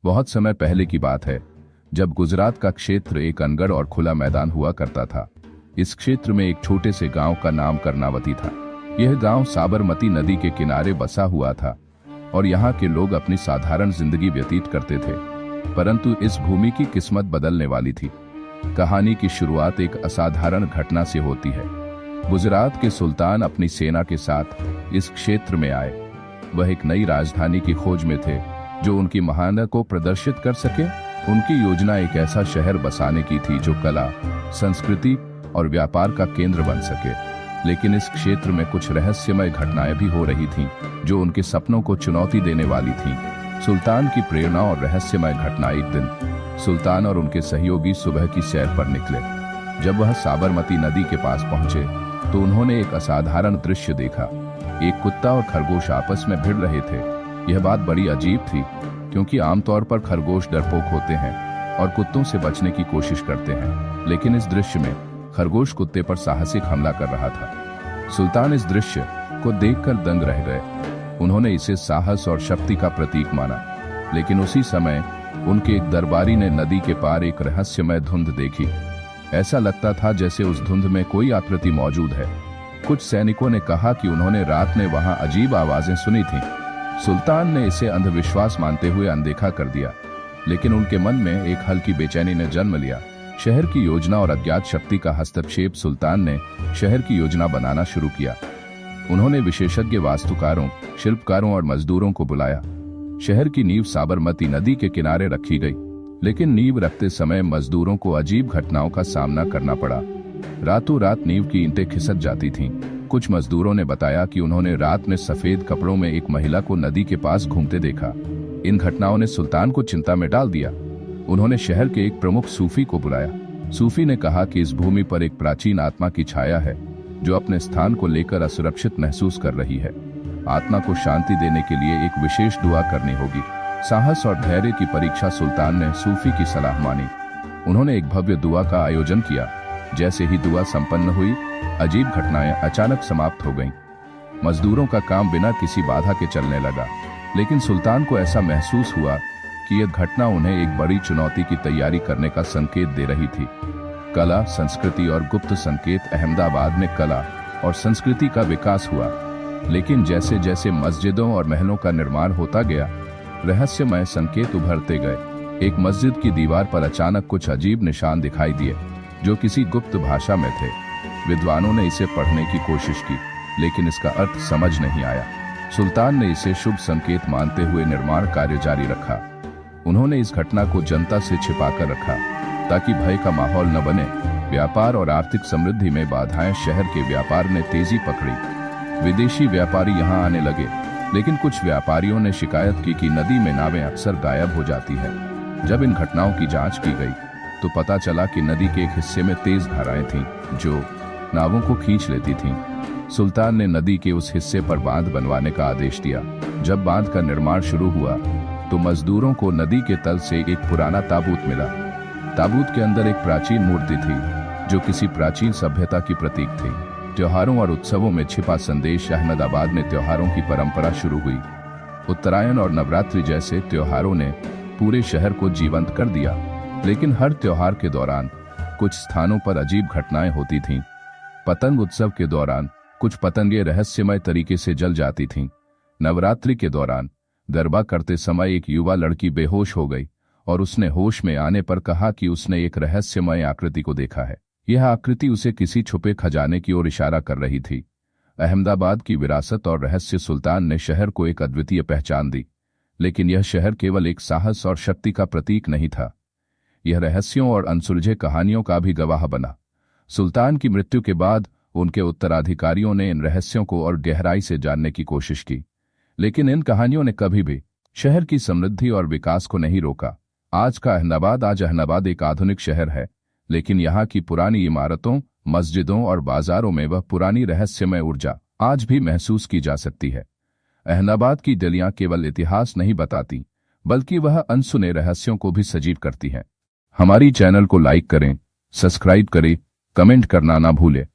बहुत समय पहले की बात है, जब गुजरात का क्षेत्र एक अनगढ़ और खुला मैदान हुआ करता था। इस क्षेत्र में एक छोटे से गांव का नाम कर्णावती था। यह गांव साबरमती नदी के किनारे बसा हुआ था और यहाँ के लोग अपनी साधारण जिंदगी व्यतीत करते थे। परंतु इस भूमि की किस्मत बदलने वाली थी। कहानी की शुरुआत एक असाधारण घटना से होती है। गुजरात के सुल्तान अपनी सेना के साथ इस क्षेत्र में आए। वह एक नई राजधानी की खोज में थे जो उनकी महानता को प्रदर्शित कर सके। उनकी योजना एक ऐसा शहर बसाने की थी जो कला, संस्कृति और व्यापार का केंद्र बन सके। लेकिन इस क्षेत्र में कुछ रहस्यमय घटनाएं भी हो रही थीं जो उनके सपनों को चुनौती देने वाली थीं। सुल्तान की प्रेरणा और रहस्यमय घटना। एक दिन सुल्तान और उनके सहयोगी सुबह की सैर पर निकले। जब वह साबरमती नदी के पास पहुंचे तो उन्होंने एक असाधारण दृश्य देखा। एक कुत्ता और खरगोश आपस में भिड़ रहे थे। यह बात बड़ी अजीब थी, क्योंकि आमतौर पर खरगोश डरपोक होते हैं और कुत्तों से बचने की कोशिश करते हैं, लेकिन इस दृश्य में खरगोश कुत्ते पर साहसिक हमला कर रहा था। सुल्तान इस दृश्य को देखकर दंग रह गए। उन्होंने इसे साहस और शक्ति का प्रतीक माना। लेकिन उसी समय उनके एक दरबारी ने नदी के पार एक रहस्यमय धुंध देखी। ऐसा लगता था जैसे उस धुंध में कोई आकृति मौजूद है। कुछ सैनिकों ने कहा कि उन्होंने रात में वहां अजीब आवाजें सुनी थीं। सुल्तान ने इसे अंधविश्वास मानते हुए अनदेखा कर दिया, लेकिन उनके मन में एक हल्की बेचैनी ने जन्म लिया। शहर की योजना और अज्ञात शक्ति का हस्तक्षेप। सुल्तान ने शहर की योजना बनाना शुरू किया। उन्होंने विशेषज्ञ वास्तुकारों, शिल्पकारों और मजदूरों को बुलाया। शहर की नींव साबरमती नदी के किनारे रखी गई, लेकिन नींव रखते समय मजदूरों को अजीब घटनाओं का सामना करना पड़ा। रातों रात नींव की ईंटें खिसक जाती थीं। कुछ मजदूरों ने बताया कि उन्होंने रात में सफेद कपड़ों में एक महिला को नदी के पास घूमते देखा। इन घटनाओं ने सुल्तान को चिंता में डाल दिया। उन्होंने शहर के एक प्रमुख सूफी को बुलाया। सूफी ने कहा कि इस भूमि पर एक प्राचीन आत्मा की छाया है जो अपने स्थान को लेकर असुरक्षित महसूस कर रही है। आत्मा को शांति देने के लिए एक विशेष दुआ करनी होगी। साहस और धैर्य की परीक्षा। सुल्तान ने सूफी की सलाह मानी। उन्होंने एक भव्य दुआ का आयोजन किया। जैसे ही दुआ संपन्न हुई, अजीब घटनाएं अचानक समाप्त हो गईं। मजदूरों का काम बिना किसी बाधा के चलने लगा। लेकिन सुल्तान को ऐसा महसूस हुआ कि यह घटना उन्हें एक बड़ी चुनौती की तैयारी करने का संकेत दे रही थी। कला, संस्कृति और गुप्त संकेत। अहमदाबाद में कला और संस्कृति का विकास हुआ, लेकिन जैसे जैसे मस्जिदों और महलों का निर्माण होता गया, रहस्यमय संकेत उभरते गए। एक मस्जिद की दीवार पर अचानक कुछ अजीब निशान दिखाई दिए जो किसी गुप्त भाषा में थे। विद्वानों ने इसे पढ़ने की कोशिश की, लेकिन इसका अर्थ समझ नहीं आया। सुल्तान ने इसे शुभ संकेत मानते हुए निर्माण कार्य जारी रखा। उन्होंने इस घटना को जनता से छिपाकर रखा ताकि भय का माहौल न बने। व्यापार और आर्थिक समृद्धि में बाधाएं। शहर के व्यापार ने तेजी पकड़ी। विदेशी व्यापारी यहां आने लगे, लेकिन कुछ व्यापारियों ने शिकायत की कि नदी में नावें अक्सर गायब हो जाती है। जब इन घटनाओं की जांच की गई तो पता चला कि नदी के एक हिस्से में तेज धाराएं थीं जो नावों को खींच लेती थीं। सुल्तान ने नदी के उस हिस्से पर बांध बनवाने का आदेश दिया। जब बांध का निर्माण शुरू हुआ तो मजदूरों को नदी के तल से एक पुराना ताबूत मिला। ताबूत के अंदर एक प्राचीन मूर्ति थी जो किसी प्राचीन सभ्यता की प्रतीक थी। त्योहारों और उत्सवों में छिपा संदेश। अहमदाबाद में त्योहारों की परंपरा शुरू हुई। उत्तरायण और नवरात्रि जैसे त्योहारों ने पूरे शहर को जीवंत कर दिया। लेकिन हर त्योहार के दौरान कुछ स्थानों पर अजीब घटनाएं होती थीं। पतंग उत्सव के दौरान कुछ पतंगें रहस्यमय तरीके से जल जाती थीं। नवरात्रि के दौरान गरबा करते समय एक युवा लड़की बेहोश हो गई और उसने होश में आने पर कहा कि उसने एक रहस्यमय आकृति को देखा है। यह आकृति उसे किसी छुपे खजाने की ओर इशारा कर रही थी। अहमदाबाद की विरासत और रहस्य। सुल्तान ने शहर को एक अद्वितीय पहचान दी, लेकिन यह शहर केवल एक साहस और शक्ति का प्रतीक नहीं था। यह रहस्यों और अनसुलझे कहानियों का भी गवाह बना। सुल्तान की मृत्यु के बाद उनके उत्तराधिकारियों ने इन रहस्यों को और गहराई से जानने की कोशिश की, लेकिन इन कहानियों ने कभी भी शहर की समृद्धि और विकास को नहीं रोका। आज अहमदाबाद एक आधुनिक शहर है, लेकिन यहाँ की पुरानी इमारतों, मस्जिदों और बाजारों में वह पुरानी रहस्यमय ऊर्जा आज भी महसूस की जा सकती है। अहमदाबाद की गलियां केवल इतिहास नहीं बताती, बल्कि वह अनसुने रहस्यों को भी सजीव करती हैं। हमारी चैनल को लाइक करें, सब्सक्राइब करें, कमेंट करना ना भूलें।